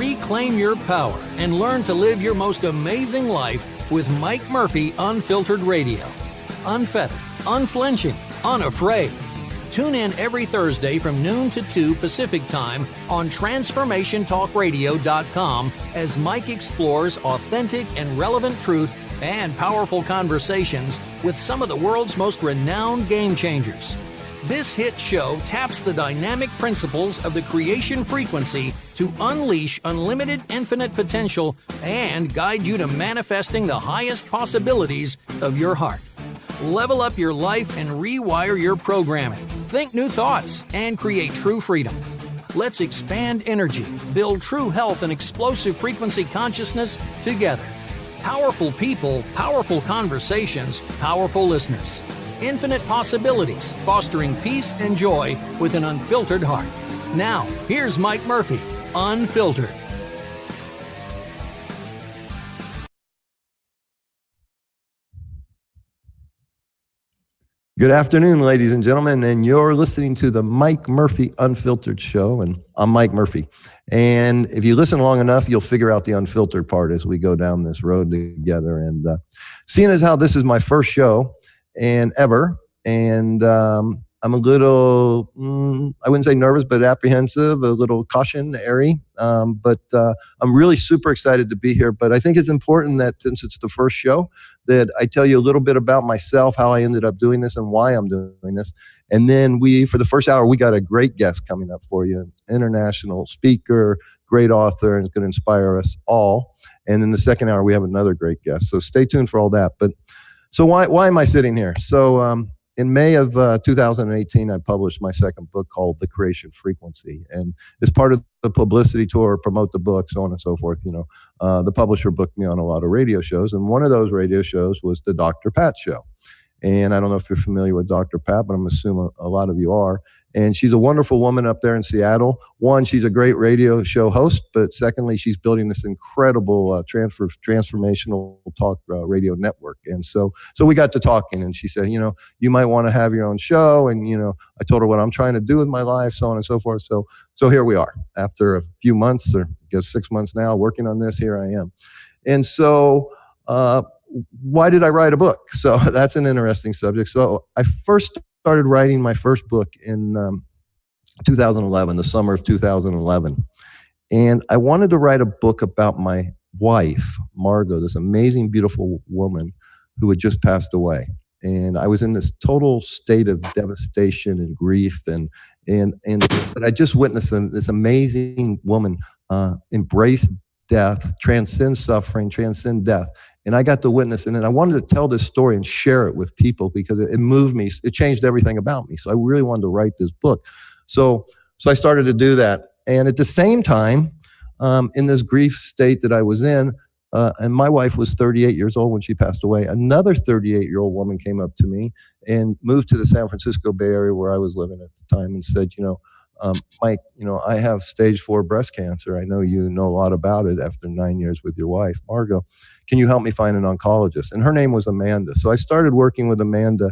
Reclaim your power and learn to live your most amazing life with Mike Murphy Unfiltered Radio. Unfettered, unflinching, unafraid. Tune in every Thursday from noon to 2 Pacific Time on TransformationTalkRadio.com as Mike explores authentic and relevant truth and powerful conversations with some of the world's most renowned game changers. This hit show taps the dynamic principles of the creation frequency to unleash unlimited infinite potential and guide you to manifesting the highest possibilities of your heart. Level up your life and rewire your programming. Think new thoughts and create true freedom. Let's expand energy, build true health and explosive frequency consciousness together. Powerful people, powerful conversations, powerful listeners. Infinite possibilities, fostering peace and joy with an unfiltered heart. Now, here's Mike Murphy, Unfiltered. Good afternoon, ladies and gentlemen, and you're listening to the Mike Murphy Unfiltered Show, and I'm Mike Murphy. And if you listen long enough, you'll figure out the unfiltered part as we go down this road together. And seeing as how this is my first show and ever, and I'm a little, I wouldn't say nervous, but apprehensive, a little cautionary. But I'm really super excited to be here. But I think it's important that since it's the first show, that I tell you a little bit about myself, how I ended up doing this and why I'm doing this. And then for the first hour, we got a great guest coming up for you, international speaker, great author, and it's going to inspire us all. And in the second hour, we have another great guest. So stay tuned for all that. But so why am I sitting here? So in May of 2018, I published my second book called The Creation Frequency. And as part of the publicity tour, promote the book, so on and so forth, the publisher booked me on a lot of radio shows. And one of those radio shows was the Dr. Pat Show. And I don't know if you're familiar with Dr. Pat, but I'm assuming a lot of you are. And she's a wonderful woman up there in Seattle. One, she's a great radio show host, but secondly, she's building this incredible transformational talk radio network. And so we got to talking, and she said, you might want to have your own show. And, I told her what I'm trying to do with my life, so on and so forth. So here we are. After a few months, or I guess 6 months now, working on this, here I am. And so, why did I write a book? So that's an interesting subject. So I first started writing my first book in 2011, the summer of 2011. And I wanted to write a book about my wife, Margot, this amazing, beautiful woman who had just passed away. And I was in this total state of devastation and grief, and I just witnessed this amazing woman embrace death, transcend suffering, transcend death. And I got to witness it, and I wanted to tell this story and share it with people because it moved me. It changed everything about me. So I really wanted to write this book. So I started to do that. And at the same time, in this grief state that I was in, and my wife was 38 years old when she passed away, another 38-year-old woman came up to me and moved to the San Francisco Bay Area where I was living at the time and said, Mike, I have stage 4 breast cancer. I know you know a lot about it after 9 years with your wife, Margot. Can you help me find an oncologist? And her name was Amanda. So I started working with Amanda,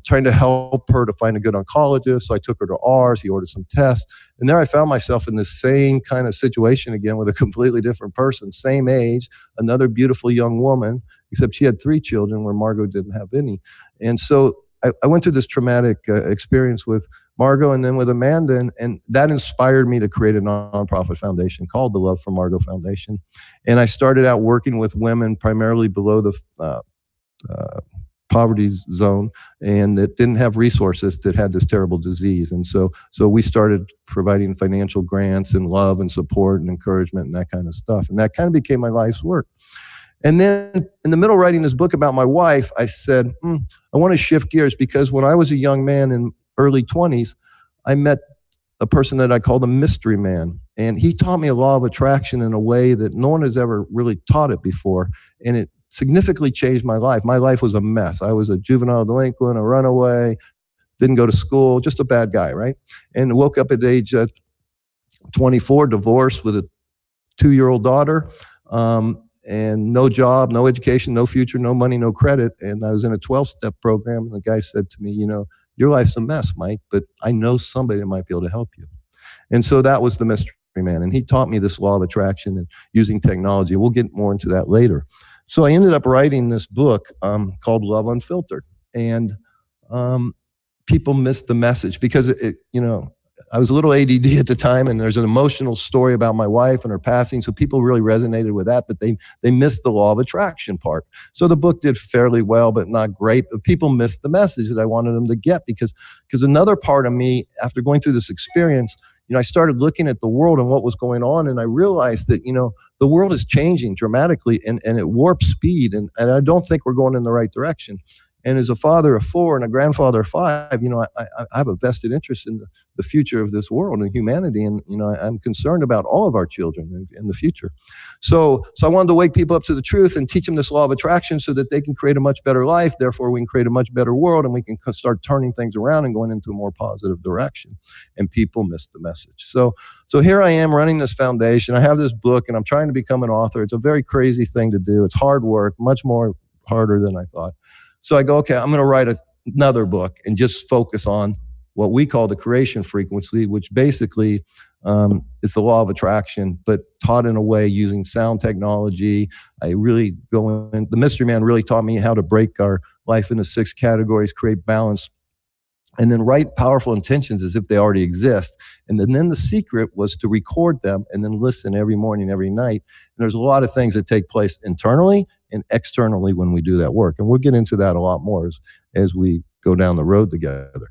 trying to help her to find a good oncologist. So I took her to ours. He ordered some tests. And there I found myself in the same kind of situation again with a completely different person, same age, another beautiful young woman, except she had 3 children where Margot didn't have any. And so I went through this traumatic experience with Margot and then with Amanda, and that inspired me to create a nonprofit foundation called the Love for Margot Foundation. And I started out working with women primarily below the poverty zone and that didn't have resources, that had this terrible disease. And so we started providing financial grants and love and support and encouragement and that kind of stuff. And that kind of became my life's work. And then in the middle of writing this book about my wife, I said, I want to shift gears because when I was a young man in early 20s, I met a person that I called a mystery man. And he taught me a law of attraction in a way that no one has ever really taught it before. And it significantly changed my life. My life was a mess. I was a juvenile delinquent, a runaway, didn't go to school, just a bad guy, right? And woke up at age 24, divorced with a 2-year-old daughter. And no job, no education, no future, no money, no credit. And I was in a 12-step program. And the guy said to me, your life's a mess, Mike, but I know somebody that might be able to help you. And so that was the mystery Man. And he taught me this law of attraction and using technology. We'll get more into that later. So I ended up writing this book called Love Unfiltered. And people missed the message because I was a little ADD at the time, and there's an emotional story about my wife and her passing, so people really resonated with that, but they missed the law of attraction part. So the book did fairly well, but not great. But people missed the message that I wanted them to get because another part of me, after going through this experience, I started looking at the world and what was going on, and I realized that, the world is changing dramatically and at warp speed, and I don't think we're going in the right direction. And as a father of 4 and a grandfather of 5, I have a vested interest in the future of this world and humanity. And, I'm concerned about all of our children in the future. So I wanted to wake people up to the truth and teach them this law of attraction so that they can create a much better life. Therefore, we can create a much better world, and we can start turning things around and going into a more positive direction. And people missed the message. So here I am running this foundation. I have this book, and I'm trying to become an author. It's a very crazy thing to do. It's hard work, much more harder than I thought. So I go, okay, I'm going to write another book and just focus on what we call the creation frequency, which basically is the law of attraction, but taught in a way using sound technology. I really go in. The Mystery Man really taught me how to break our life into 6 categories, create balance, and then write powerful intentions as if they already exist. And then the secret was to record them and then listen every morning, every night. And there's a lot of things that take place internally and externally when we do that work. And we'll get into that a lot more as we go down the road together.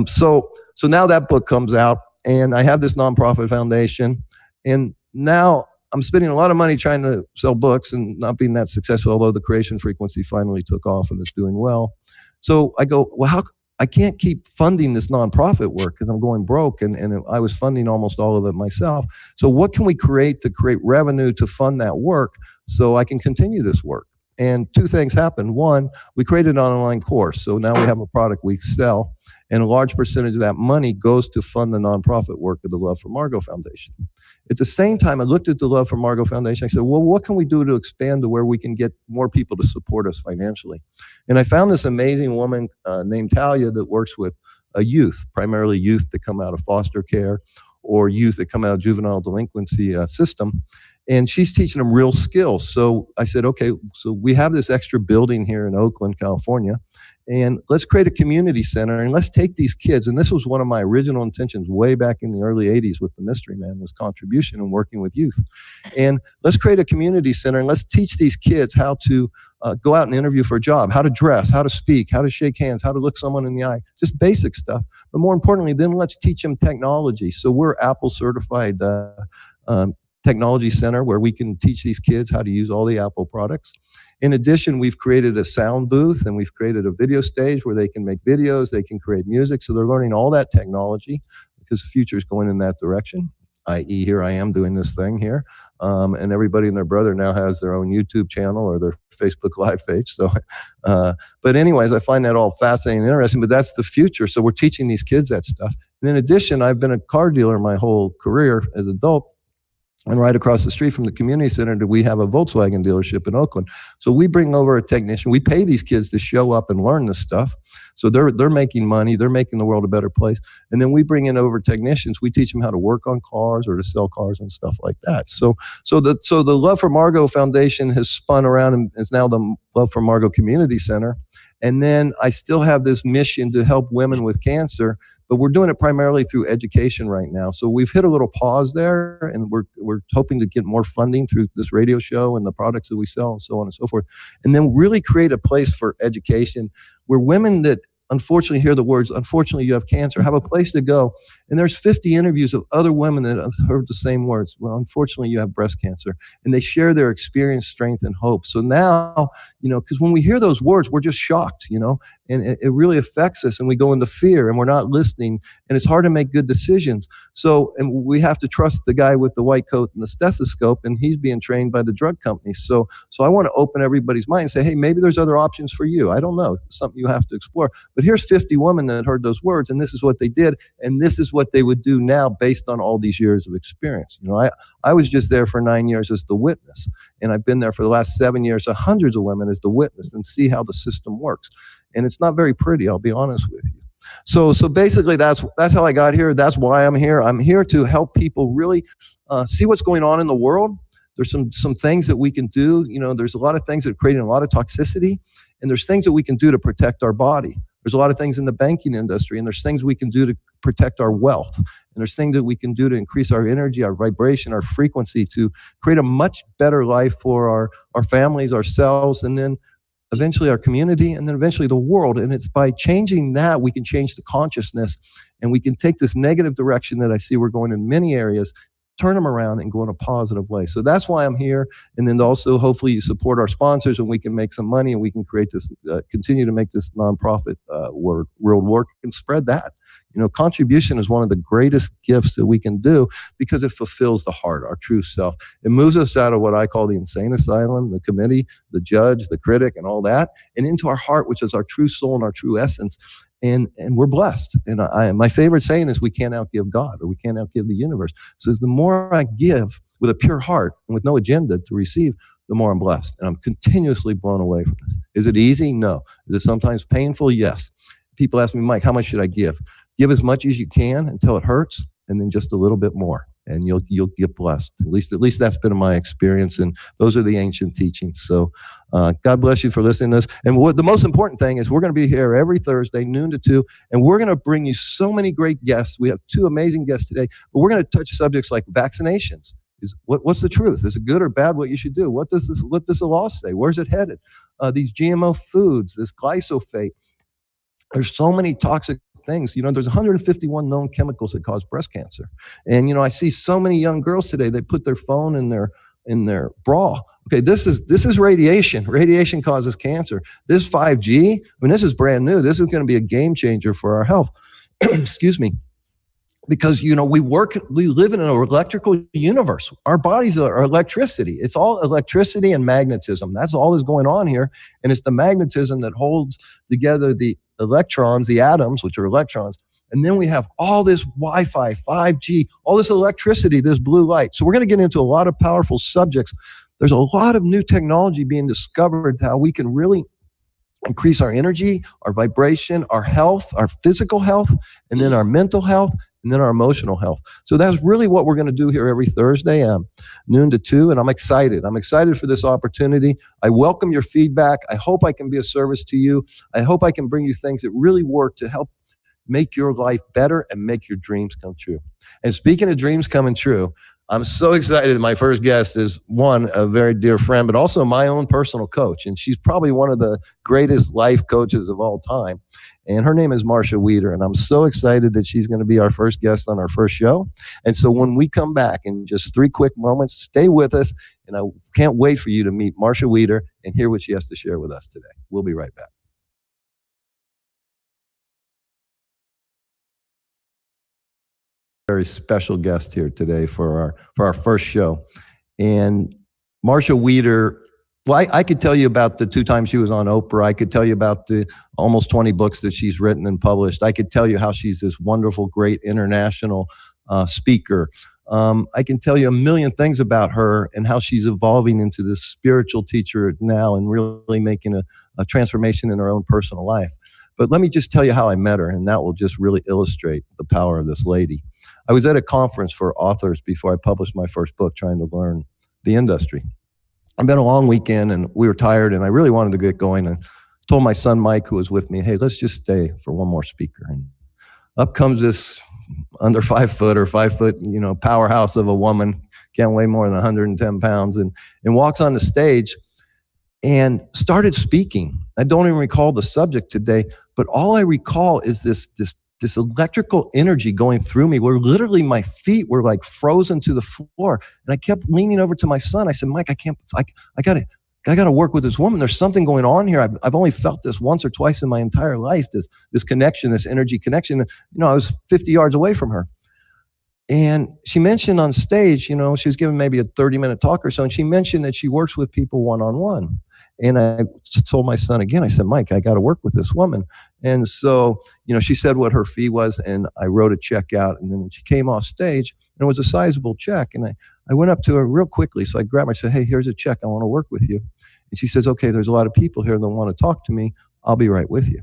So now that book comes out, and I have this nonprofit foundation. And now I'm spending a lot of money trying to sell books and not being that successful, although the creation frequency finally took off and it's doing well. So I go, well, I can't keep funding this nonprofit work because I'm going broke, and I was funding almost all of it myself. So what can we create to create revenue to fund that work so I can continue this work? And 2 things happened. One, we created an online course. So now we have a product we sell, and a large percentage of that money goes to fund the nonprofit work of the Love for Margot Foundation. At the same time, I looked at the Love for Margot Foundation. I said, well, what can we do to expand to where we can get more people to support us financially? And I found this amazing woman named Talia that works with youth, primarily youth that come out of foster care or youth that come out of juvenile delinquency system. And she's teaching them real skills. So I said, okay, so we have this extra building here in Oakland, California, and let's create a community center, and let's take these kids. And this was one of my original intentions way back in the early 80s with the Mystery Man, was contribution and working with youth. And let's create a community center, and let's teach these kids how to go out and interview for a job, how to dress, how to speak, how to shake hands, how to look someone in the eye, just basic stuff. But more importantly, then let's teach them technology. So we're Apple certified technology center where we can teach these kids how to use all the Apple products. In addition, we've created a sound booth, and we've created a video stage where they can make videos, they can create music. So they're learning all that technology because the future is going in that direction, i.e. here I am doing this thing here. And everybody and their brother now has their own YouTube channel or their Facebook Live page. So, but anyways, I find that all fascinating and interesting, but that's the future. So we're teaching these kids that stuff. And in addition, I've been a car dealer my whole career as an adult. And right across the street from the community center, we have a Volkswagen dealership in Oakland. So we bring over a technician. We pay these kids to show up and learn this stuff. So they're making money. They're making the world a better place. And then we bring in over technicians. We teach them how to work on cars or to sell cars and stuff like that. So the Love for Margot Foundation has spun around and is now the Love for Margot Community Center. And then I still have this mission to help women with cancer, but we're doing it primarily through education right now. So we've hit a little pause there, and we're hoping to get more funding through this radio show and the products that we sell and so on and so forth. And then really create a place for education where women that unfortunately hear the words, unfortunately you have cancer, have a place to go. And there's 50 interviews of other women that have heard the same words. Well, unfortunately you have breast cancer. And they share their experience, strength, and hope. So now, because when we hear those words, we're just shocked, and it really affects us, and we go into fear, and we're not listening, and it's hard to make good decisions. So, and we have to trust the guy with the white coat and the stethoscope, and he's being trained by the drug companies. So I want to open everybody's mind and say, hey, maybe there's other options for you. I don't know. It's something you have to explore. But here's 50 women that heard those words, and this is what they did, and this is what they would do now based on all these years of experience. I was just there for 9 years as the witness, and I've been there for the last 7 years, so hundreds of women as the witness, and see how the system works. And it's not very pretty, I'll be honest with you. So basically, that's how I got here. That's why I'm here. I'm here to help people really see what's going on in the world. There's some things that we can do. There's a lot of things that are creating a lot of toxicity, and there's things that we can do to protect our body. There's a lot of things in the banking industry, and there's things we can do to protect our wealth. And there's things that we can do to increase our energy, our vibration, our frequency, to create a much better life for our families, ourselves, and then eventually our community, and then eventually the world. And it's by changing that we can change the consciousness, and we can take this negative direction that I see we're going in many areas, turn them around and go in a positive way. So that's why I'm here. And then also, hopefully, you support our sponsors, and we can make some money, and we can create this, continue to make this nonprofit world work and spread that. Contribution is one of the greatest gifts that we can do, because it fulfills the heart, our true self. It moves us out of what I call the insane asylum, the committee, the judge, the critic, and all that, and into our heart, which is our true soul and our true essence. And we're blessed. And my favorite saying is, we can't outgive God, or we can't outgive the universe. So the more I give with a pure heart and with no agenda to receive, the more I'm blessed. And I'm continuously blown away from this. Is it easy? No. Is it sometimes painful? Yes. People ask me, Mike, how much should I give? Give as much as you can until it hurts, and then just a little bit more, and you'll get blessed. At least that's been my experience, and those are the ancient teachings. So God bless you for listening to us. And the most important thing is, we're going to be here every Thursday, noon to 2, and we're going to bring you so many great guests. We have 2 amazing guests today, but we're going to touch subjects like vaccinations. What's the truth? Is it good or bad what you should do? What does the law say? Where's it headed? These GMO foods, this glyphosate. There's so many toxic things. There's 151 known chemicals that cause breast cancer. And, I see so many young girls today, they put their phone in their bra. Okay, this is radiation. Radiation causes cancer. This 5G, this is brand new. This is going to be a game changer for our health. Excuse me. Because, we live in an electrical universe. Our bodies are electricity. It's all electricity and magnetism. That's all that's going on here. And it's the magnetism that holds together the electrons, the atoms, which are electrons. And then we have all this Wi-Fi, 5G, all this electricity, this blue light. So we're going to get into a lot of powerful subjects. There's a lot of new technology being discovered, how we can really increase our energy, our vibration, our health, our physical health, and then our mental health, and then our emotional health. So that's really what we're going to do here every Thursday, noon to 2, and I'm excited. I'm excited for this opportunity. I welcome your feedback. I hope I can be of service to you. I hope I can bring you things that really work to help make your life better and make your dreams come true. And speaking of dreams coming true, I'm so excited. My first guest is a very dear friend, but also my own personal coach. And she's probably one of the greatest life coaches of all time. And her name is Marcia Wieder. And I'm so excited that she's going to be our first guest on our first show. And so when we come back in just 3 quick moments, stay with us. And I can't wait for you to meet Marcia Wieder and hear what she has to share with us today. We'll be right back. Very special guest here today for our first show. And Marcia Wieder, well, I could tell you about the 2 times she was on Oprah. I could tell you about the almost 20 books that she's written and published. I could tell you how she's this wonderful, great international speaker. I can tell you a million things about her and how she's evolving into this spiritual teacher now and really making a transformation in her own personal life. But let me just tell you how I met her, and that will just really illustrate the power of this lady. I was at a conference for authors before I published my first book, trying to learn the industry. I've been a long weekend, and we were tired, and I really wanted to get going, and told my son Mike, who was with me, hey, let's just stay for one more speaker. And up comes this under 5 foot, powerhouse of a woman, can't weigh more than 110 pounds, and walks on the stage and started speaking. I don't even recall the subject today, but all I recall is this electrical energy going through me, where literally my feet were like frozen to the floor. And I kept leaning over to my son. I said, Mike, I gotta work with this woman. There's something going on here. I've only felt this once or twice in my entire life, this connection, this energy connection. I was 50 yards away from her. And she mentioned on stage, she was giving maybe a 30-minute talk or so, and she mentioned that she works with people one-on-one. And I told my son again, I said, Mike, I got to work with this woman. And so, she said what her fee was, and I wrote a check out. And then when she came off stage, and it was a sizable check, and I went up to her real quickly. So I grabbed her, I said, hey, here's a check. I want to work with you. And she says, okay, there's a lot of people here that want to talk to me. I'll be right with you.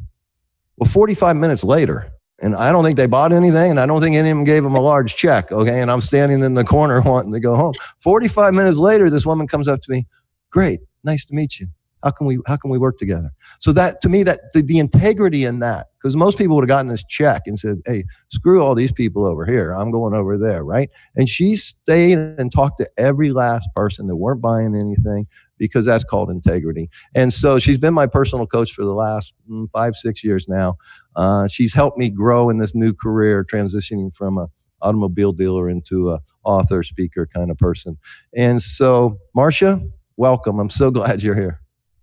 Well, 45 minutes later, and I don't think they bought anything, and I don't think any of them gave them a large check. Okay. And I'm standing in the corner wanting to go home. 45 minutes later, this woman comes up to me. Great. Nice to meet you. How can we work together? So that, to me, that the integrity in that, because most people would have gotten this check and said, hey, screw all these people over here. I'm going over there. Right. And she stayed and talked to every last person that weren't buying anything, because that's called integrity. And so she's been my personal coach for the last 5-6 years now. She's helped me grow in this new career, transitioning from a automobile dealer into a author, speaker kind of person. And so, Marcia, welcome. I'm so glad you're here.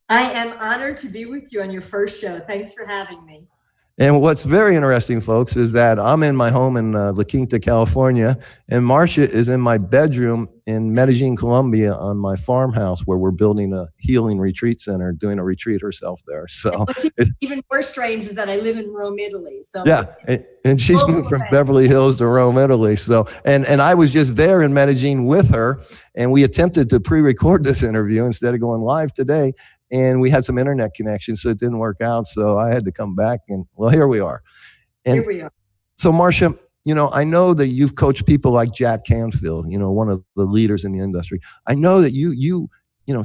I am honored to be with you on your first show. Thanks for having me. And what's very interesting, folks, is that I'm in my home in La Quinta, California, and Marcia is in my bedroom in Medellin, Colombia, on my farmhouse, where we're building a healing retreat center, doing a retreat herself there. So what's even more strange is that I live in Rome, Italy. So yeah, and she's moved from Beverly Hills to Rome, Italy. So, and I was just there in Medellin with her, and we attempted to pre-record this interview instead of going live today. And we had some internet connections, so it didn't work out. So I had to come back, and well, here we are. And here we are. So, Marcia, I know that you've coached people like Jack Canfield, one of the leaders in the industry. I know that you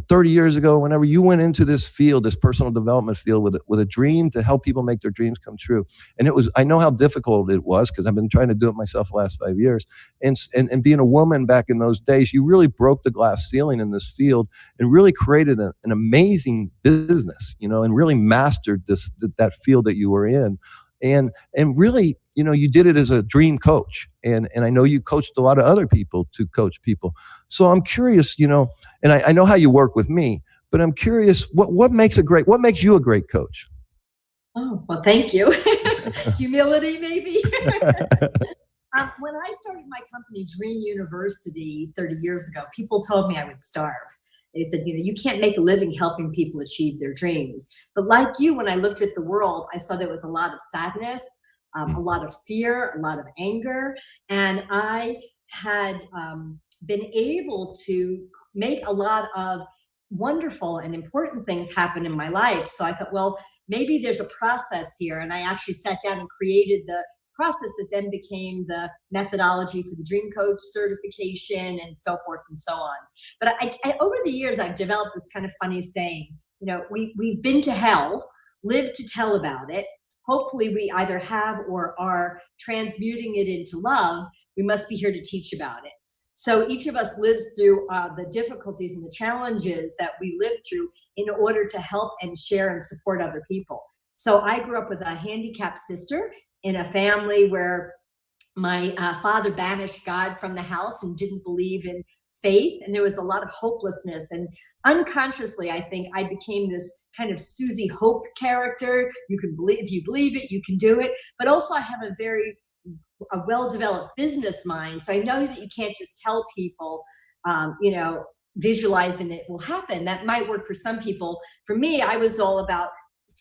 30 years ago, whenever you went into this field, this personal development field with a dream to help people make their dreams come true. And I know how difficult it was, because I've been trying to do it myself the last 5 years. And being a woman back in those days, you really broke the glass ceiling in this field and really created an amazing business, and really mastered that field that you were in. And really, you did it as a dream coach. And I know you coached a lot of other people to coach people. So I'm curious, and I know how you work with me, but I'm curious, what makes you a great coach? Oh, well, thank you. Humility, maybe. When I started my company, Dream University, 30 years ago, people told me I would starve. They said, you can't make a living helping people achieve their dreams. But like you, when I looked at the world, I saw there was a lot of sadness, a lot of fear, a lot of anger. And I had been able to make a lot of wonderful and important things happen in my life. So I thought, well, maybe there's a process here. And I actually sat down and created the process that then became the methodology for the Dream Coach certification and so forth and so on. But I over the years, I've developed this kind of funny saying, we've been to hell, lived to tell about it. Hopefully we either have or are transmuting it into love. We must be here to teach about it. So each of us lives through the difficulties and the challenges that we live through in order to help and share and support other people. So I grew up with a handicapped sister in a family where my father banished God from the house and didn't believe in faith. And there was a lot of hopelessness. And unconsciously, I think I became this kind of Susie Hope character. You can believe, if you believe it, you can do it. But also I have a well-developed business mind. So I know that you can't just tell people, visualize and it will happen. That might work for some people. For me, I was all about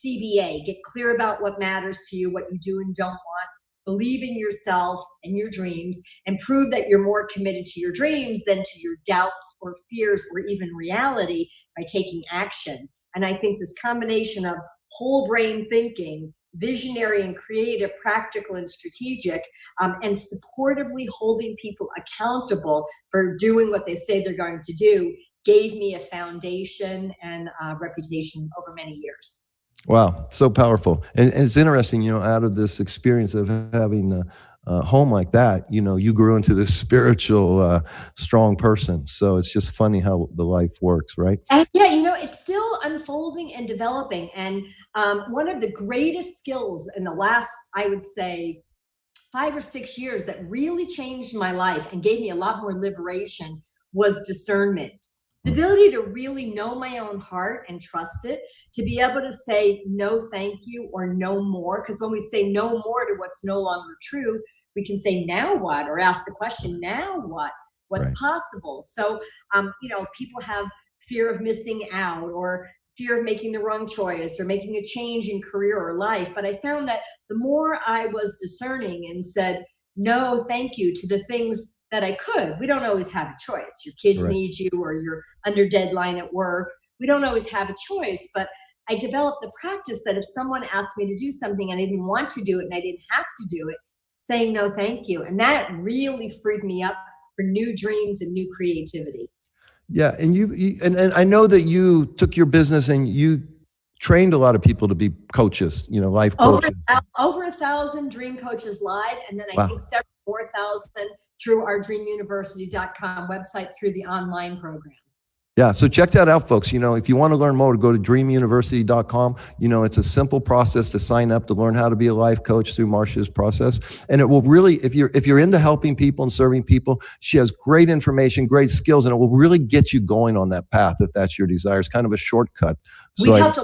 CBA, get clear about what matters to you, what you do and don't want, believe in yourself and your dreams, and prove that you're more committed to your dreams than to your doubts or fears or even reality by taking action. And I think this combination of whole brain thinking, visionary and creative, practical and strategic, and supportively holding people accountable for doing what they say they're going to do gave me a foundation and a reputation over many years. Wow, so powerful. And it's interesting, out of this experience of having a home like that, you grew into this spiritual, strong person. So it's just funny how the life works, right? And yeah, it's still unfolding and developing. And one of the greatest skills in the last, I would say, 5 or 6 years that really changed my life and gave me a lot more liberation was discernment. The ability to really know my own heart and trust it, to be able to say no thank you or no more. Because when we say no more to what's no longer true, we can say now what, or ask the question, now what? What's right. possible? So, people have fear of missing out or fear of making the wrong choice or making a change in career or life. But I found that the more I was discerning and said no thank you to the things that I could. We don't always have a choice. Your kids right. need you or you're under deadline at work. We don't always have a choice, but I developed the practice that if someone asked me to do something and I didn't want to do it and I didn't have to do it, saying no, thank you. And that really freed me up for new dreams and new creativity. Yeah, and and I know that you took your business and you trained a lot of people to be coaches, life coaches. Over 1,000 dream coaches live, and then I think several more thousand through our dreamuniversity.com website through the online program. Yeah, so check that out, folks. If you want to learn more, go to dreamuniversity.com. It's a simple process to sign up to learn how to be a life coach through Marcia's process. And it will really, if you're into helping people and serving people, she has great information, great skills, and it will really get you going on that path if that's your desire. It's kind of a shortcut. We helped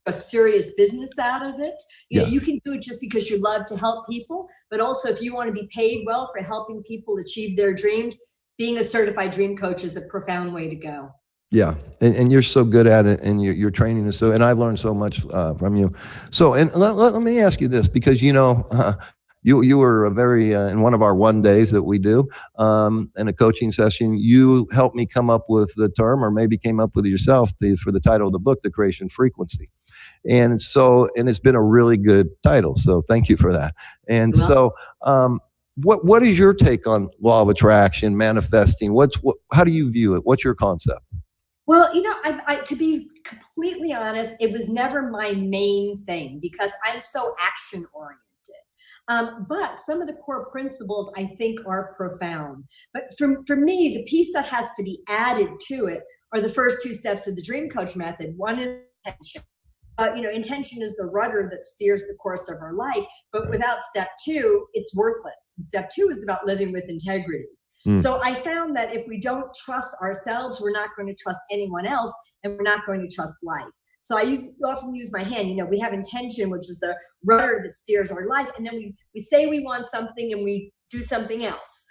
a serious business out of it. You can do it just because you love to help people, but also if you want to be paid well for helping people achieve their dreams, being a certified dream coach is a profound way to go. Yeah, and you're so good at it, and your training is so, and I've learned so much from you. So, and let me ask you this, because you were a very in one of our one days that we do in a coaching session, you helped me come up with the term, or maybe came up with it yourself, for the title of the book, The Creation Frequency. And it's been a really good title. So thank you for that. And what is your take on law of attraction, manifesting? How do you view it? What's your concept? Well, I to be completely honest, it was never my main thing because I'm so action oriented. But some of the core principles I think are profound. But for me, the piece that has to be added to it are the first two steps of the Dream Coach method. One is intention. Intention is the rudder that steers the course of our life, but without step two, it's worthless. And step two is about living with integrity. So I found that if we don't trust ourselves, we're not going to trust anyone else, and we're not going to trust life. So I often use my hand. We have intention, which is the rudder that steers our life, and then we say we want something and we do something else.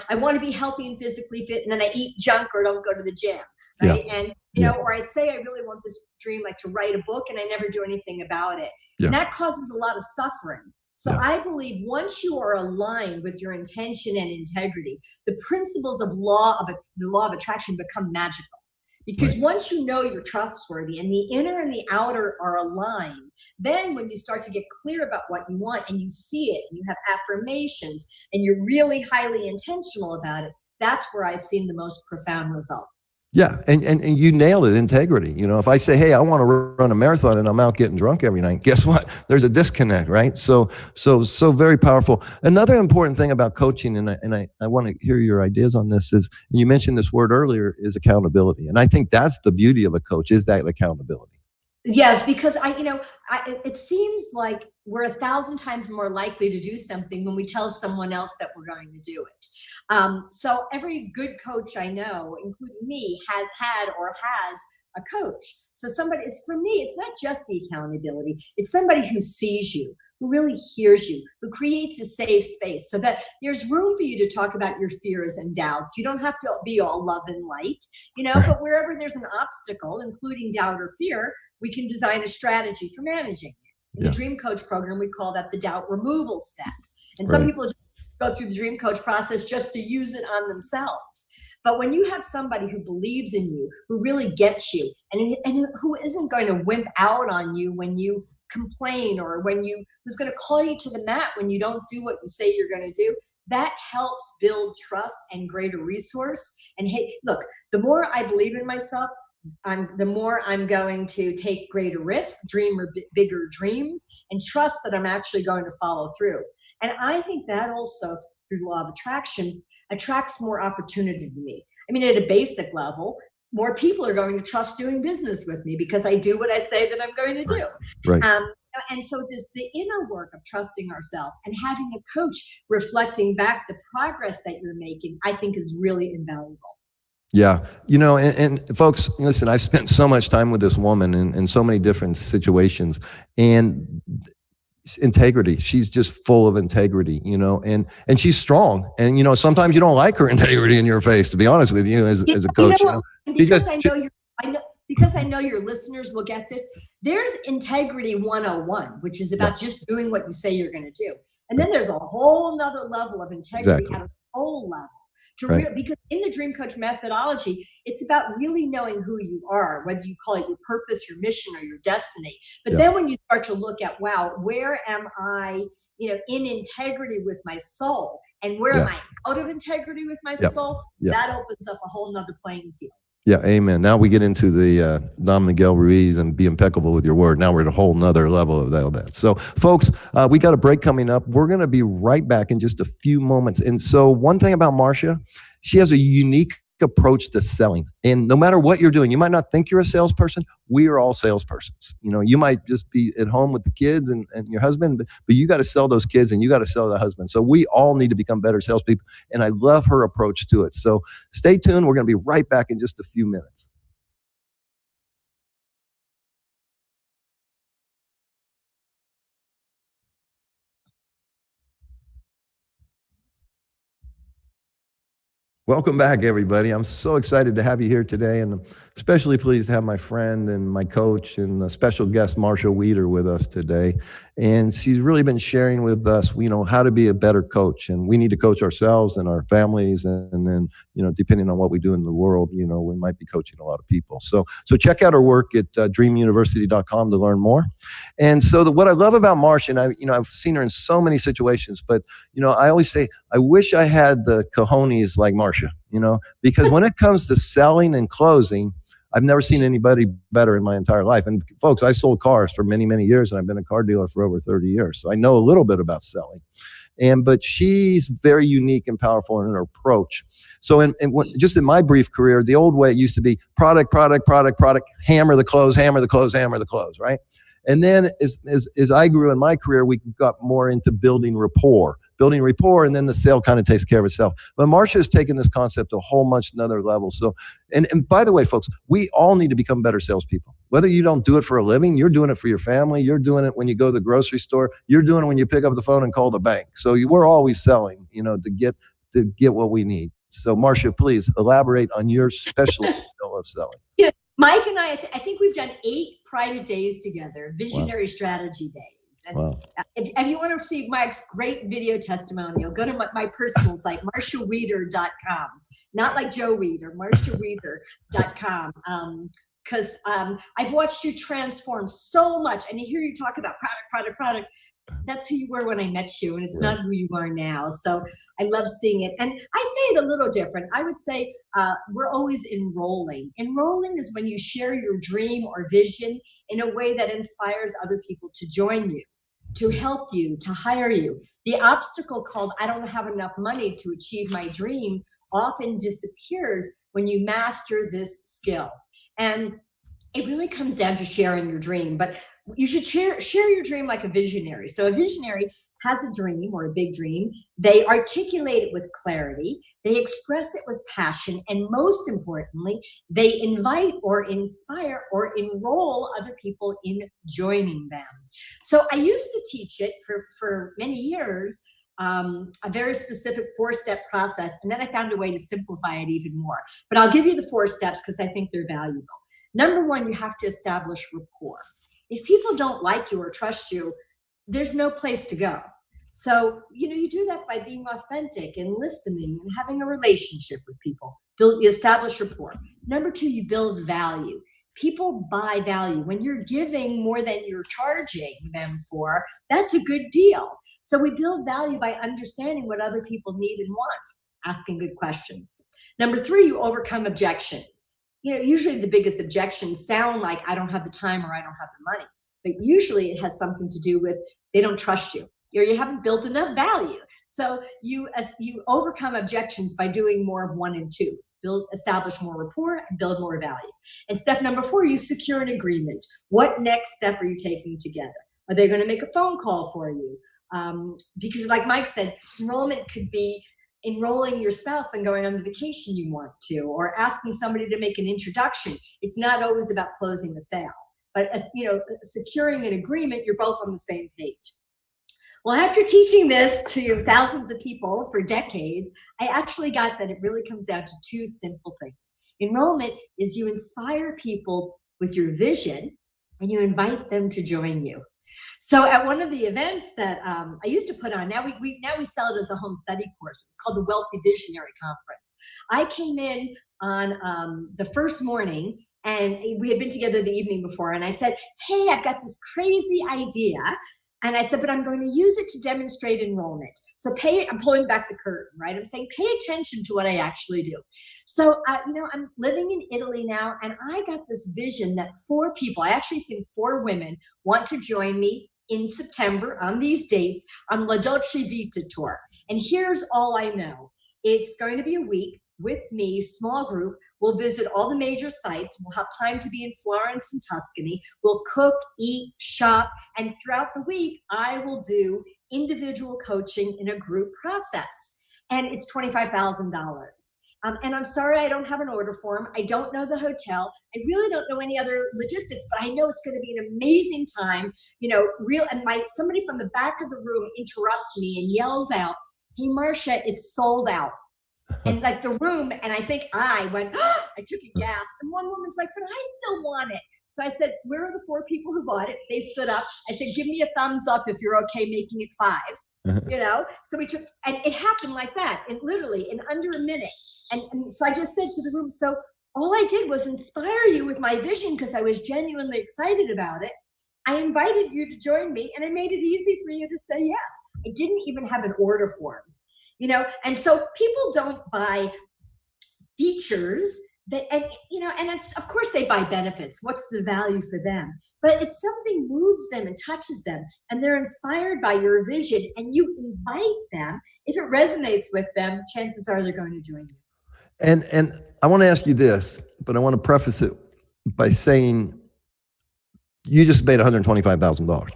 I want to be healthy and physically fit, and then I eat junk or don't go to the gym. Right. Yeah. And, or I say I really want this dream, like to write a book, and I never do anything about it. Yeah. And that causes a lot of suffering. So I believe once you are aligned with your intention and integrity, the principles of the law of attraction become magical. Because once you know you're trustworthy and the inner and the outer are aligned, then when you start to get clear about what you want and you see it and you have affirmations and you're really highly intentional about it, that's where I've seen the most profound results. Yeah, and you nailed it, integrity. If I say, hey, I want to run a marathon and I'm out getting drunk every night, guess what? There's a disconnect, right? So very powerful. Another important thing about coaching, and I want to hear your ideas on this, is, and you mentioned this word earlier, is accountability. And I think that's the beauty of a coach, is that accountability. Yes, because it seems like we're 1,000 times more likely to do something when we tell someone else that we're going to do it. So every good coach I know, including me, has had or has a coach. So for me, it's not just the accountability. It's somebody who sees you, who really hears you, who creates a safe space so that there's room for you to talk about your fears and doubts. You don't have to be all love and light, but wherever there's an obstacle, including doubt or fear, we can design a strategy for managing it. In the Dream Coach program, we call that the doubt removal step. And some people just go through the Dream Coach process just to use it on themselves. But when you have somebody who believes in you, who really gets you, and who isn't going to wimp out on you when you complain, or who's going to call you to the mat when you don't do what you say you're going to do, that helps build trust and greater resource. And hey, look, the more I believe in myself, the more I'm going to take greater risk, dream bigger dreams, and trust that I'm actually going to follow through. And I think that also, through law of attraction, attracts more opportunity to me. I mean, at a basic level, more people are going to trust doing business with me because I do what I say that I'm going to do. Right. And so the inner work of trusting ourselves and having a coach reflecting back the progress that you're making, I think is really invaluable. Yeah. And folks, listen, I spent so much time with this woman in so many different situations, and integrity. She's just full of integrity, and she's strong. And, sometimes you don't like her integrity in your face, to be honest with you, as a coach. Because I know your listeners will get this, there's integrity 101, which is about just doing what you say you're going to do. And then there's a whole nother level of integrity at a soul level. Because in the Dream Coach methodology, it's about really knowing who you are, whether you call it your purpose, your mission, or your destiny. But then when you start to look at, wow, where am I, in integrity with my soul, and where am I out of integrity with my soul? That opens up a whole nother playing field. Yeah, amen. Now we get into the Don Miguel Ruiz and be impeccable with your word. Now we're at a whole nother level of that. So, folks, we got a break coming up. We're going to be right back in just a few moments. And so one thing about Marcia, she has a unique approach to selling. And no matter what you're doing, you might not think you're a salesperson. We are all salespersons. You might just be at home with the kids and your husband, but you got to sell those kids and you got to sell the husband. So we all need to become better salespeople. And I love her approach to it. So stay tuned. We're going to be right back in just a few minutes. Welcome back, everybody. I'm so excited to have you here today, and I'm especially pleased to have my friend and my coach and a special guest, Marcia Wieder, with us today. And she's really been sharing with us, how to be a better coach. And we need to coach ourselves and our families, and then, depending on what we do in the world, we might be coaching a lot of people. So check out her work at dreamuniversity.com to learn more. And so what I love about Marcia, and I've seen her in so many situations, but I always say, I wish I had the cojones like Marcia. Because when it comes to selling and closing, I've never seen anybody better in my entire life. And folks, I sold cars for many, many years, and I've been a car dealer for over 30 years. So I know a little bit about selling. But she's very unique and powerful in her approach. So just in my brief career, the old way it used to be product, hammer the close, right? And then as I grew in my career, we got more into building rapport, and then the sale kind of takes care of itself. But Marcia has taken this concept to a whole much another level. So, and by the way, folks, we all need to become better salespeople. Whether you don't do it for a living, you're doing it for your family, you're doing it when you go to the grocery store, you're doing it when you pick up the phone and call the bank. So we're always selling, to get what we need. So Marcia, please elaborate on your special skill of selling. Yeah, Mike and I think we've done 8 private days together, visionary strategy days. And if you want to see Mike's great video testimonial, go to my personal site, marciaweeder.com. Not like Joe Wieder, marciaweeder.com. Because I've watched you transform so much. And to hear you talk about product. That's who you were when I met you, and it's not who you are now. So I love seeing it. And I say it a little different. I would say we're always enrolling. Enrolling is when you share your dream or vision in a way that inspires other people to join you, to help you, to hire you. The obstacle called I don't have enough money to achieve my dream often disappears when you master this skill. And it really comes down to sharing your dream, but you should share your dream like a visionary. So a visionary has a dream or a big dream. They articulate it with clarity. They express it with passion. And most importantly, they invite or inspire or enroll other people in joining them. So I used to teach it for many years, a very specific 4-step process. And then I found a way to simplify it even more. But I'll give you the 4 steps because I think they're valuable. Number 1, you have to establish rapport. If people don't like you or trust you, there's no place to go. So, you do that by being authentic and listening and having a relationship with people. You establish rapport. Number 2, you build value. People buy value. When you're giving more than you're charging them for, that's a good deal. So we build value by understanding what other people need and want, asking good questions. Number 3, you overcome objections. Usually the biggest objections sound like I don't have the time or I don't have the money, but usually it has something to do with they don't trust you or you haven't built enough value. So you overcome objections by doing more of 1 and 2. Establish more rapport and build more value. And step number 4, you secure an agreement. What next step are you taking together? Are they going to make a phone call for you? Because like Mike said, enrollment could be enrolling your spouse and going on the vacation you want to, or asking somebody to make an introduction. It's not always about closing the sale, but securing an agreement, you're both on the same page. Well, after teaching this to thousands of people for decades, I actually got that it really comes down to 2 simple things. Enrollment is you inspire people with your vision and you invite them to join you. So at one of the events that I used to put on, now we sell it as a home study course. It's called the Wealthy Visionary Conference. I came in on the first morning, and we had been together the evening before, and I said, hey, I've got this crazy idea. And I said, but I'm going to use it to demonstrate enrollment. So I'm pulling back the curtain, right? I'm saying, pay attention to what I actually do. So, I'm living in Italy now, and I got this vision that 4 people, I actually think 4 women, want to join me in September on these dates on La Dolce Vita tour. And here's all I know. It's going to be a week with me, small group. We'll visit all the major sites. We'll have time to be in Florence and Tuscany. We'll cook, eat, shop, and throughout the week, I will do individual coaching in a group process. And it's $25,000. And I'm sorry I don't have an order form. I don't know the hotel. I really don't know any other logistics, but I know it's going to be an amazing time. Somebody from the back of the room interrupts me and yells out, hey, Marcia, it's sold out. And like the room, and I think I went, I took a gasp. And one woman's like, but I still want it. So I said, where are the 4 people who bought it? They stood up. I said, give me a thumbs up if you're okay making it 5. So we took, and it happened like that, and literally in under a minute. And so I just said to the room, so all I did was inspire you with my vision because I was genuinely excited about it. I invited you to join me, and I made it easy for you to say yes. I didn't even have an order form. And so people don't buy features and it's, of course they buy benefits. What's the value for them? But if something moves them and touches them and they're inspired by your vision and you invite them, if it resonates with them, chances are they're going to join you. And I want to ask you this, but I want to preface it by saying you just made $125,000,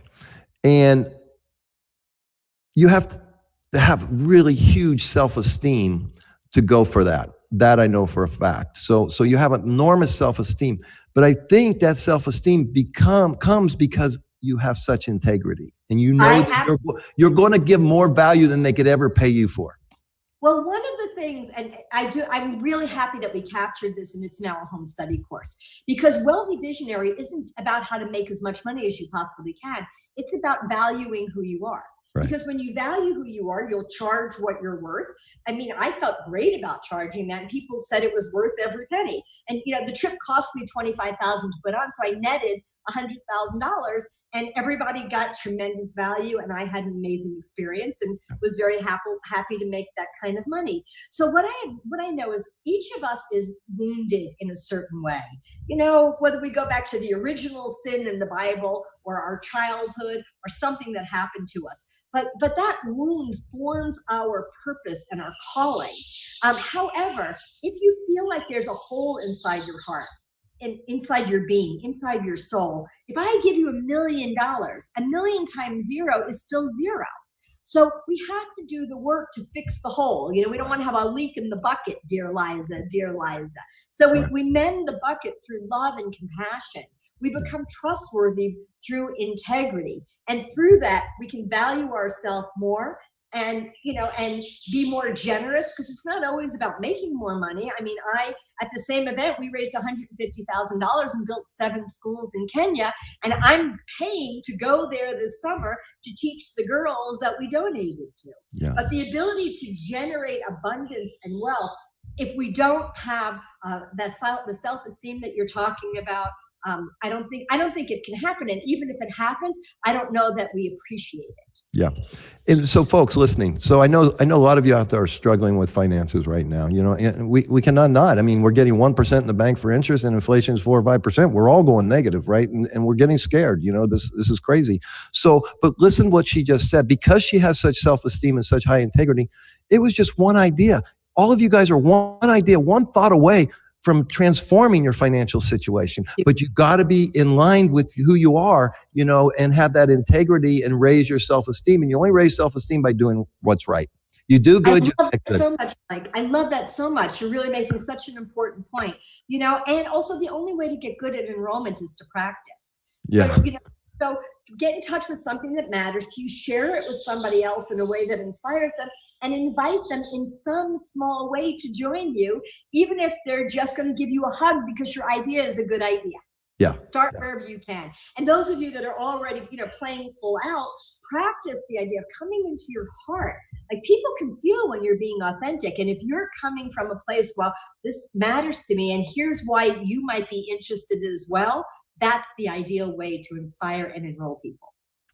and you have to have really huge self-esteem to go for that. That I know for a fact. So you have enormous self-esteem, but I think that self-esteem comes because you have such integrity, and you're going to give more value than they could ever pay you for. Well, one of the things, and I'm really happy that we captured this, and it's now a home study course, because Wealthy Visionary isn't about how to make as much money as you possibly can. It's about valuing who you are. Right. Because when you value who you are, you'll charge what you're worth. I mean, I felt great about charging that, and people said it was worth every penny. And the trip cost me $25,000 to put on, so I netted $100,000, and everybody got tremendous value, and I had an amazing experience and was very happy to make that kind of money. So what I know is each of us is wounded in a certain way. Whether we go back to the original sin in the Bible or our childhood or something that happened to us. But that wound forms our purpose and our calling. However, if you feel like there's a hole inside your heart, inside your being, inside your soul, if I give you $1 million, 1,000,000 times 0 is still 0. So we have to do the work to fix the hole. We don't want to have a leak in the bucket, dear Liza, dear Liza. So we mend the bucket through love and compassion. We become trustworthy through integrity. And through that, we can value ourselves more and be more generous, because it's not always about making more money. I mean, at the same event, we raised $150,000 and built 7 schools in Kenya. And I'm paying to go there this summer to teach the girls that we donated to. Yeah. But the ability to generate abundance and wealth, if we don't have the self-esteem that you're talking about, I don't think it can happen. And even if it happens, I don't know that we appreciate it. Yeah. And so folks listening, so I know a lot of you out there are struggling with finances right now. And we cannot not. I mean, we're getting 1% in the bank for interest, and inflation is 4 or 5%. We're all going negative, right? And we're getting scared. This is crazy. So, but listen what she just said. Because she has such self-esteem and such high integrity, it was just one idea. All of you guys are one idea, one thought away from transforming your financial situation. But you got to be in line with who you are, and have that integrity and raise your self-esteem. And you only raise self-esteem by doing what's right. You do good. I love that so much, Mike. I love that so much. You're really making such an important point, and also the only way to get good at enrollment is to practice. Yeah. So get in touch with something that matters to you, share it with somebody else in a way that inspires them, and invite them in some small way to join you, even if they're just going to give you a hug because your idea is a good idea. Yeah. Start wherever you can. And those of you that are already, playing full out, practice the idea of coming into your heart. Like, people can feel when you're being authentic. And if you're coming from a place, well, this matters to me, and here's why you might be interested as well, that's the ideal way to inspire and enroll people.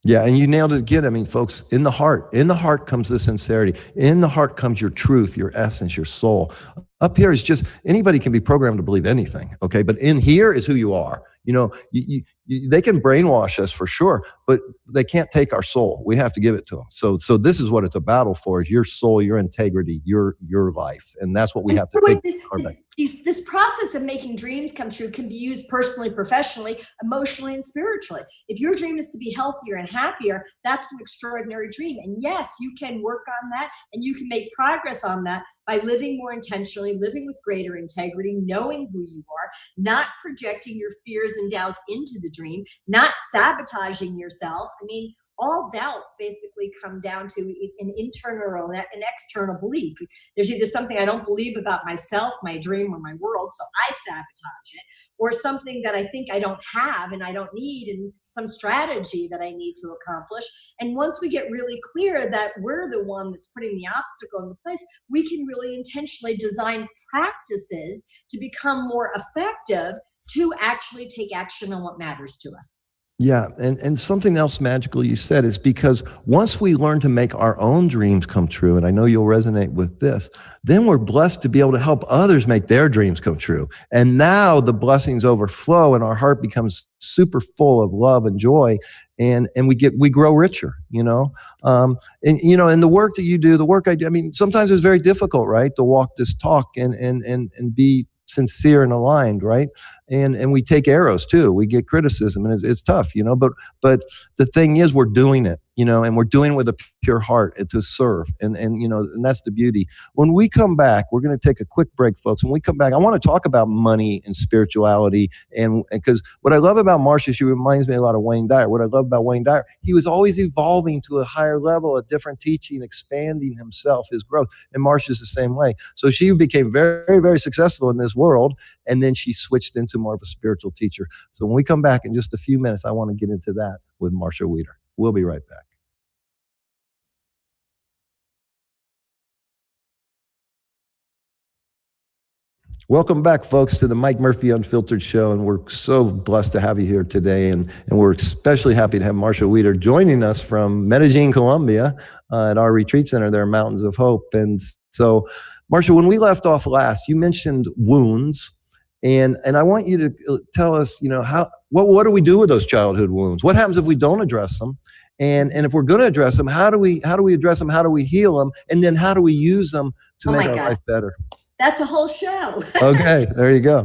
Yeah, and you nailed it again. I mean, folks, in the heart comes the sincerity. In the heart comes your truth, your essence, your soul. Up here is just, anybody can be programmed to believe anything, okay? But in here is who you are. They can brainwash us for sure, but they can't take our soul. We have to give it to them. So this is what it's a battle for: is your soul, your integrity, your life, and that's what we have to take. This process of making dreams come true can be used personally, professionally, emotionally, and spiritually. If your dream is to be healthier and happier, that's an extraordinary dream. And yes, you can work on that, and you can make progress on that by living more intentionally, living with greater integrity, knowing who you are, not projecting your fears and doubts into the dream, not sabotaging yourself. I mean, all doubts basically come down to an internal or an external belief. There's either something I don't believe about myself, my dream, or my world, so I sabotage it, or something that I think I don't have and I don't need, and some strategy that I need to accomplish. And once we get really clear that we're the one that's putting the obstacle in the place, we can really intentionally design practices to become more effective, to actually take action on what matters to us. Yeah, and something else magical you said is, because once we learn to make our own dreams come true, and I know you'll resonate with this, then we're blessed to be able to help others make their dreams come true. And now the blessings overflow, and our heart becomes super full of love and joy, and we grow richer, and the work that you do, the work I do, I mean, sometimes it's very difficult, right, to walk this talk and be sincere and aligned, right? And we take arrows too. We get criticism, and it's tough, but the thing is, we're doing it, and we're doing it with a pure heart and to serve. And that's the beauty. When we come back, we're going to take a quick break, folks. When we come back, I want to talk about money and spirituality. And because what I love about Marcia, she reminds me a lot of Wayne Dyer. What I love about Wayne Dyer, he was always evolving to a higher level, a different teaching, expanding himself, his growth. And Marcia's the same way. So she became very, very successful in this world. And then she switched into more of a spiritual teacher. So when we come back in just a few minutes, I want to get into that with Marcia Wieder. We'll be right back. Welcome back, folks, to the Mike Murphy Unfiltered Show, and we're so blessed to have you here today, and we're especially happy to have Marcia Wieder joining us from Medellin, Colombia, at our retreat center there, Mountains of Hope. And so, Marcia, when we left off last, you mentioned wounds, and I want you to tell us, what do we do with those childhood wounds? What happens if we don't address them? And if we're going to address them, how do we address them? How do we heal them? And then how do we use them to make our life better? That's a whole show. Okay, there you go.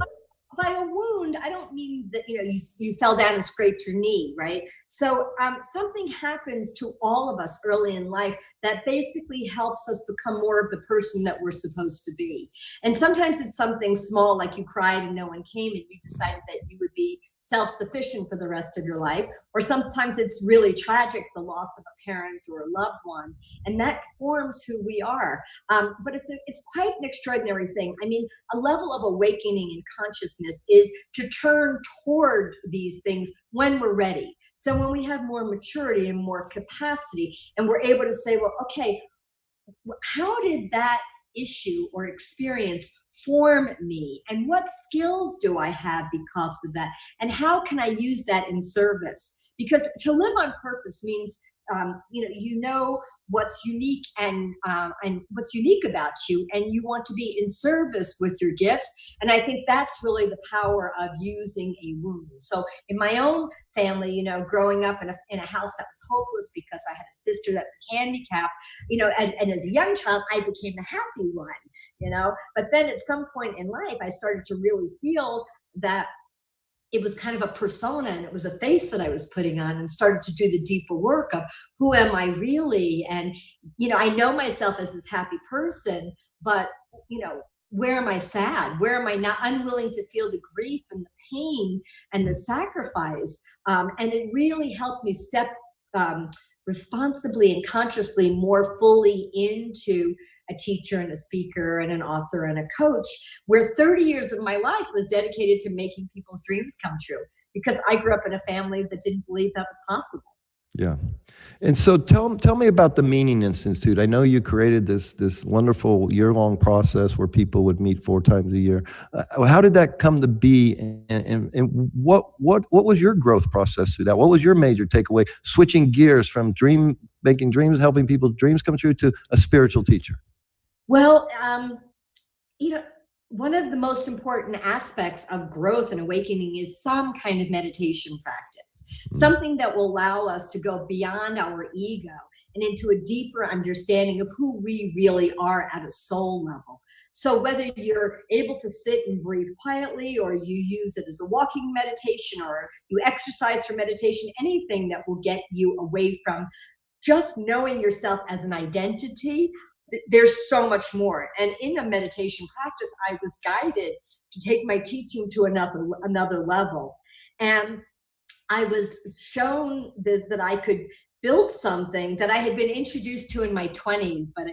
By a wound, I don't mean that you fell down and scraped your knee, right? So something happens to all of us early in life that basically helps us become more of the person that we're supposed to be. And sometimes it's something small, like you cried and no one came, and you decided that you would be self-sufficient for the rest of your life. Or sometimes it's really tragic, the loss of a parent or a loved one, and that forms who we are. But it's quite an extraordinary thing. I mean, a level of awakening in consciousness is to turn toward these things when we're ready. So when we have more maturity and more capacity, and we're able to say, well, okay, how did that issue or experience form me, and what skills do I have because of that, and how can I use that in service? Because to live on purpose means what's unique and what's unique about you, and you want to be in service with your gifts. And I think that's really the power of using a wound. So in my own family, growing up in a house that was hopeless because I had a sister that was handicapped, and as a young child, I became the happy one, but then at some point in life, I started to really feel that it was kind of a persona, and it was a face that I was putting on, and started to do the deeper work of who am I really? And, I know myself as this happy person, but, where am I sad? Where am I not unwilling to feel the grief and the pain and the sacrifice? And it really helped me step responsibly and consciously more fully into a teacher and a speaker and an author and a coach, where 30 years of my life was dedicated to making people's dreams come true. because I grew up in a family that didn't believe that was possible. Yeah. And so tell me about the Meaning Institute. I know you created this wonderful year-long process where people would meet 4 times a year. How did that come to be? And what was your growth process through that? What was your major takeaway, switching gears from making dreams, helping people's dreams come true, to a spiritual teacher? Well, one of the most important aspects of growth and awakening is some kind of meditation practice, something that will allow us to go beyond our ego and into a deeper understanding of who we really are at a soul level. So whether you're able to sit and breathe quietly, or you use it as a walking meditation, or you exercise for meditation, anything that will get you away from just knowing yourself as an identity, there's so much more. And in a meditation practice, I was guided to take my teaching to another level. And I was shown that I could build something that I had been introduced to in my 20s, but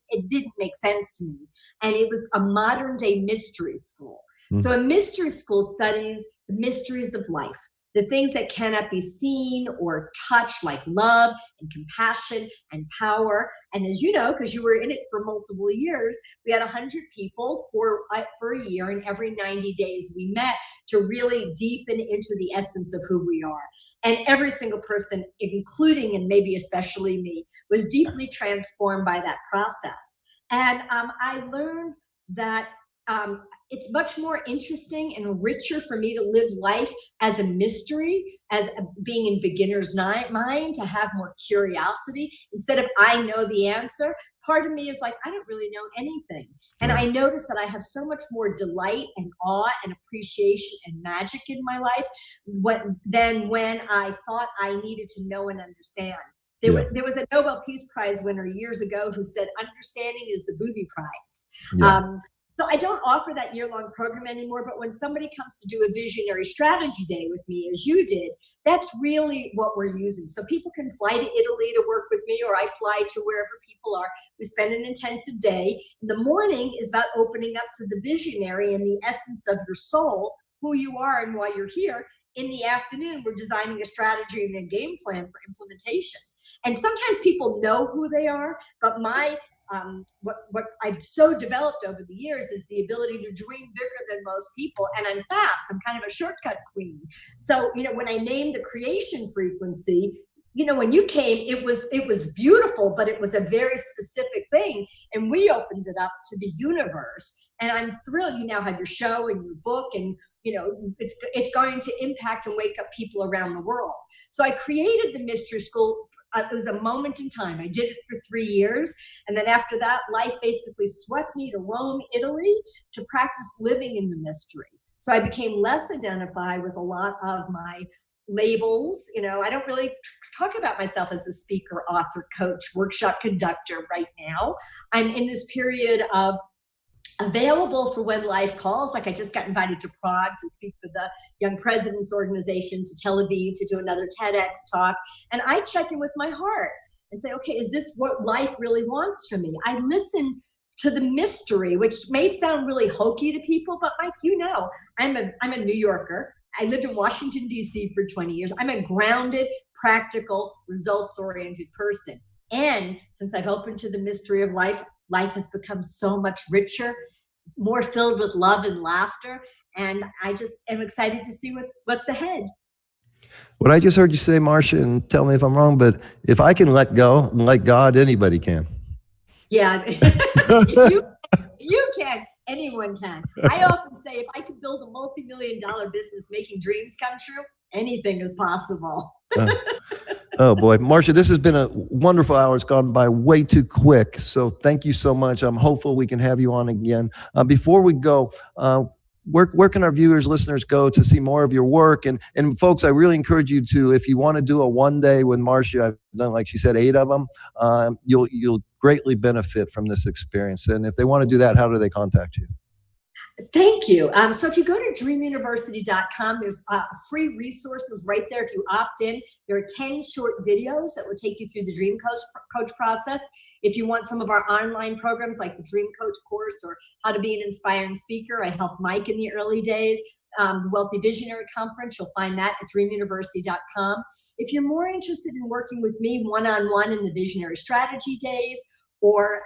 it didn't make sense to me. And it was a modern day mystery school. So a mystery school studies the mysteries of life, the things that cannot be seen or touched, like love and compassion and power. And as you know, because you were in it for multiple years, we had 100 people for a year, and every 90 days we met to really deepen into the essence of who we are. And every single person, including and maybe especially me, was deeply transformed by that process. And I learned that it's much more interesting and richer for me to live life as a mystery, as being in beginner's mind, to have more curiosity instead of I know the answer. Part of me is like, I don't really know anything. And I notice that I have so much more delight and awe and appreciation and magic in my life than when I thought I needed to know and understand. There was a Nobel Peace Prize winner years ago who said, understanding is the booby prize. So I don't offer that year-long program anymore, but when somebody comes to do a visionary strategy day with me, as you did, that's really what we're using. So people can fly to Italy to work with me, or I fly to wherever people are. We spend an intensive day. The morning is about opening up to the visionary and the essence of your soul, who you are and why you're here. In the afternoon, we're designing a strategy and a game plan for implementation. And sometimes people know who they are, but what I've so developed over the years is the ability to dream bigger than most people. And I'm fast. I'm kind of a shortcut queen. So, when I named the creation frequency, when you came, it was beautiful, but it was a very specific thing. And we opened it up to the universe. And I'm thrilled you now have your show and your book, and it's going to impact and wake up people around the world. So I created the Mystery School. It was a moment in time. I did it for 3 years. And then after that, life basically swept me to Rome, Italy, to practice living in the mystery. So I became less identified with a lot of my labels. I don't really talk about myself as a speaker, author, coach, workshop conductor right now. I'm in this period of available for when life calls. Like I just got invited to Prague to speak for the Young Presidents Organization, to Tel Aviv to do another TEDx talk. And I check in with my heart and say, okay, is this what life really wants from me? I listen to the mystery, which may sound really hokey to people, but Mike, I'm a New Yorker. I lived in Washington, D.C. for 20 years. I'm a grounded, practical, results-oriented person. And since I've opened to the mystery of life, life has become so much richer, more filled with love and laughter. And I just am excited to see what's ahead. What I just heard you say, Marcia, and tell me if I'm wrong, but if I can let go and let God, anybody can. Yeah, if you can, anyone can. I often say, if I could build a multi-million-dollar business making dreams come true, anything is possible. Oh boy, Marcia, this has been a wonderful hour. It's gone by way too quick. So thank you so much. I'm hopeful we can have you on again. Before we go, where can our viewers, listeners go to see more of your work? And folks, I really encourage you to, if you want to do a one day with Marcia, I've done, like she said, 8 of them. You'll greatly benefit from this experience. And if they want to do that, how do they contact you? Thank you. So if you go to dreamuniversity.com, there's free resources right there. If you opt in, there are 10 short videos that will take you through the Dream Coach process. If you want some of our online programs like the Dream Coach course or how to be an inspiring speaker, I helped Mike in the early days. Wealthy Visionary Conference. You'll find that at dreamuniversity.com. If you're more interested in working with me one-on-one in the Visionary Strategy Days, or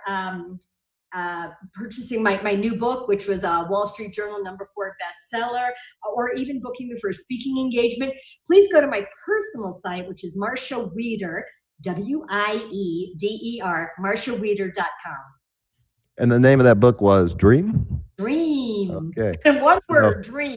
purchasing my new book, which was a Wall Street Journal #4 bestseller, or even booking me for a speaking engagement, please go to my personal site, which is Marcia Wieder, Wieder, marciawieder.com. And the name of that book was Dream? Dream. Okay. And one word, dream.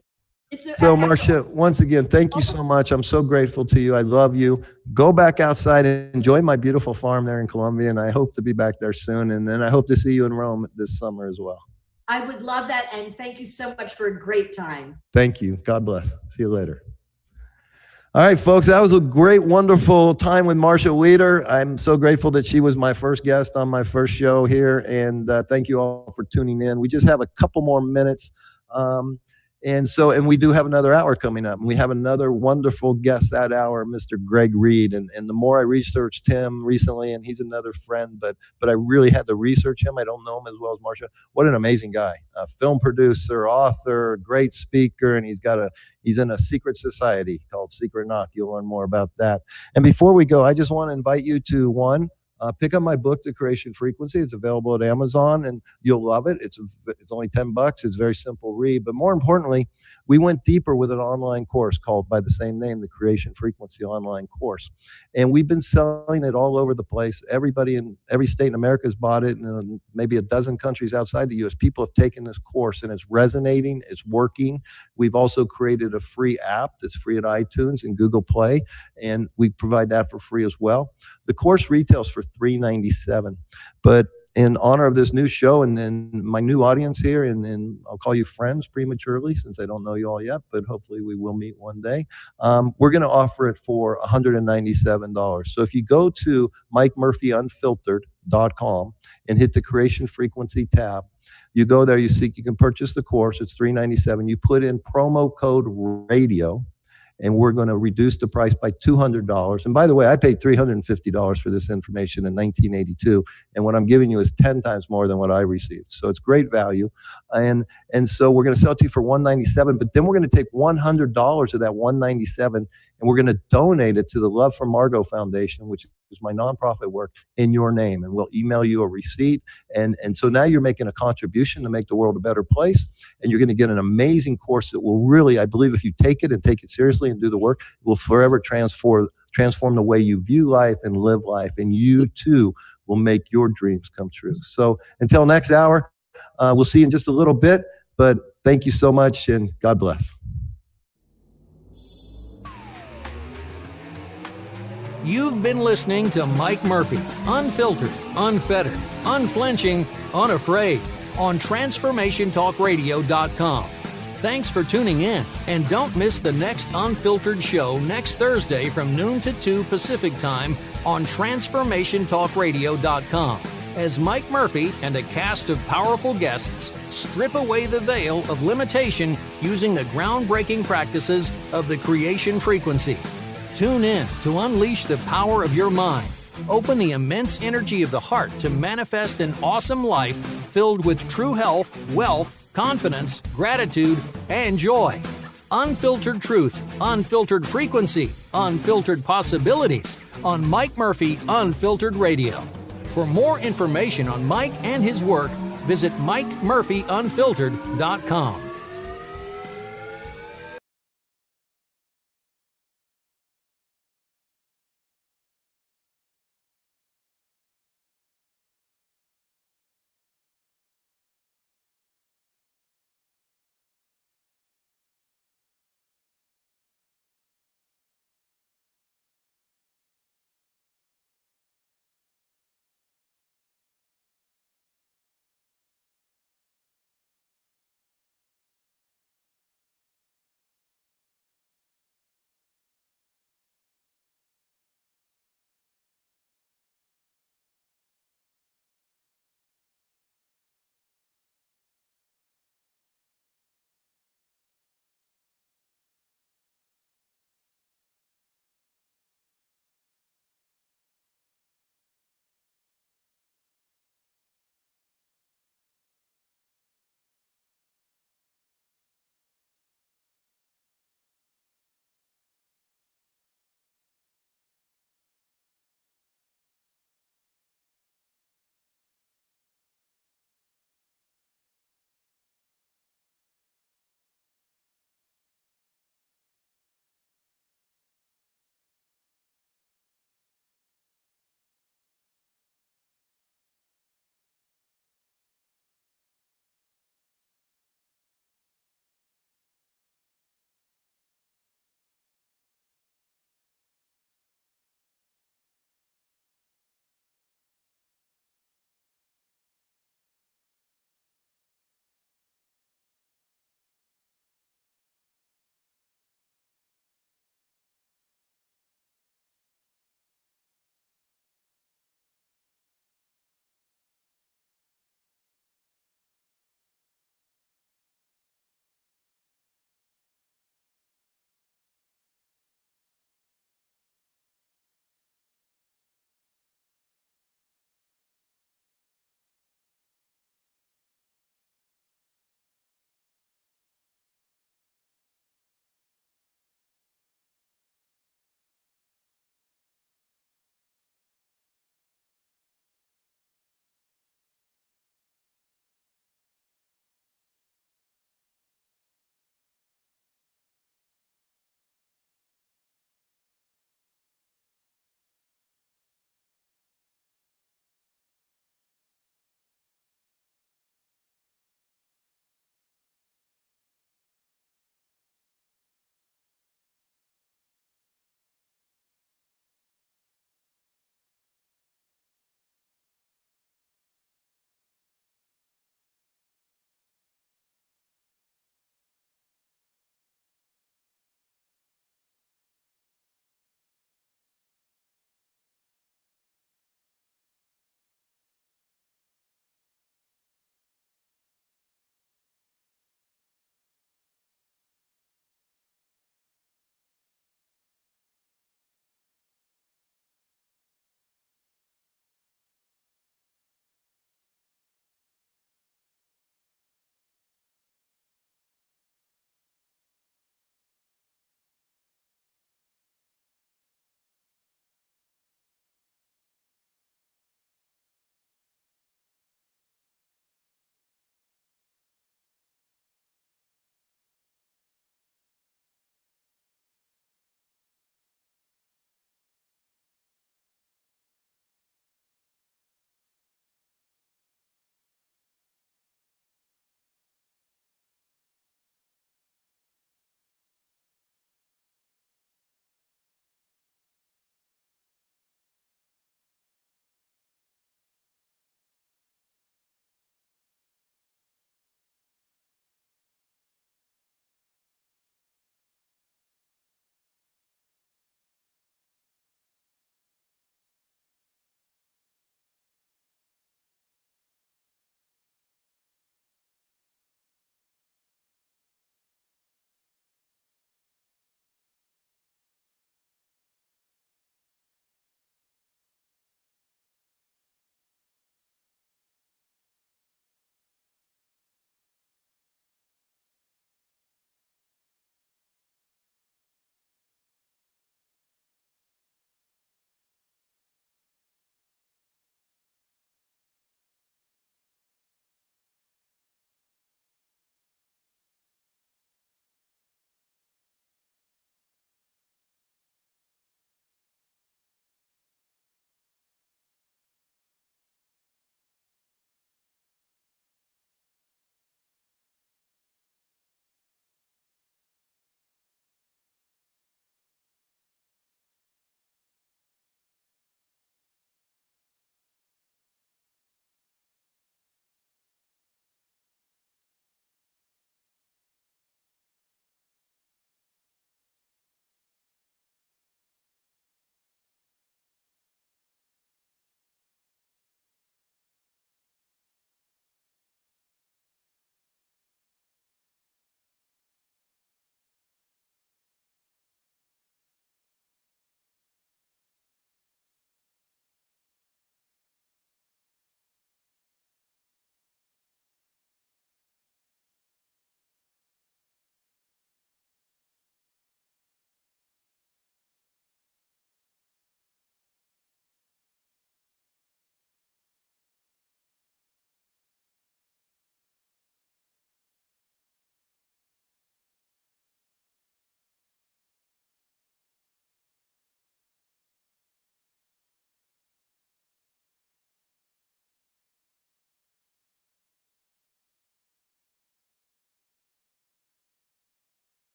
So Marcia, once again, thank you so much. I'm so grateful to you. I love you. Go back outside and enjoy my beautiful farm there in Colombia, and I hope to be back there soon. And then I hope to see you in Rome this summer as well. I would love that, and thank you so much for a great time. Thank you. God bless. See you later. All right, folks, that was a great, wonderful time with Marcia Wieder. I'm so grateful that she was my first guest on my first show here, and thank you all for tuning in. We just have a couple more minutes. And we do have another hour coming up. And we have another wonderful guest that hour, Mr. Greg Reed. And the more I researched him recently, and he's another friend, but I really had to research him. I don't know him as well as Marcia. What an amazing guy. A film producer, author, great speaker, and he's in a secret society called Secret Knock. You'll learn more about that. And before we go, I just want to invite you to pick up my book, The Creation Frequency. It's available at Amazon, and you'll love it. It's only $10. It's a very simple read. But more importantly, we went deeper with an online course called by the same name, The Creation Frequency Online Course. And we've been selling it all over the place. Everybody in every state in America has bought it, and maybe a dozen countries outside the U.S. People have taken this course, and it's resonating. It's working. We've also created a free app that's free at iTunes and Google Play, and we provide that for free as well. The course retails for $397, but in honor of this new show and then my new audience here, and I'll call you friends prematurely since I don't know you all yet, but hopefully we will meet one day. We're going to offer it for $197. So if you go to MikeMurphyUnfiltered.com and hit the Creation Frequency tab, you go there, you can purchase the course. It's $397. You put in promo code RADIO, and we're going to reduce the price by $200. And by the way, I paid $350 for this information in 1982, and what I'm giving you is 10 times more than what I received. So it's great value, and so we're going to sell it to you for $197. But then we're going to take $100 of that $197, and we're going to donate it to the Love for Margot Foundation, which is my nonprofit work, in your name, and we'll email you a receipt. And so now you're making a contribution to make the world a better place, and you're going to get an amazing course that will really, I believe, if you take it and take it seriously and do the work, it will forever transform the way you view life and live life, and you too will make your dreams come true. So until next hour, we'll see you in just a little bit, but thank you so much, and God bless. You've been listening to Mike Murphy, unfiltered, unfettered, unflinching, unafraid, on TransformationTalkRadio.com. Thanks for tuning in, and don't miss the next Unfiltered show next Thursday from noon to 2 Pacific Time on TransformationTalkRadio.com, as Mike Murphy and a cast of powerful guests strip away the veil of limitation using the groundbreaking practices of the Creation Frequency. Tune in to unleash the power of your mind. Open the immense energy of the heart to manifest an awesome life filled with true health, wealth, confidence, gratitude, and joy. Unfiltered truth, unfiltered frequency, unfiltered possibilities on Mike Murphy Unfiltered Radio. For more information on Mike and his work, visit MikeMurphyUnfiltered.com.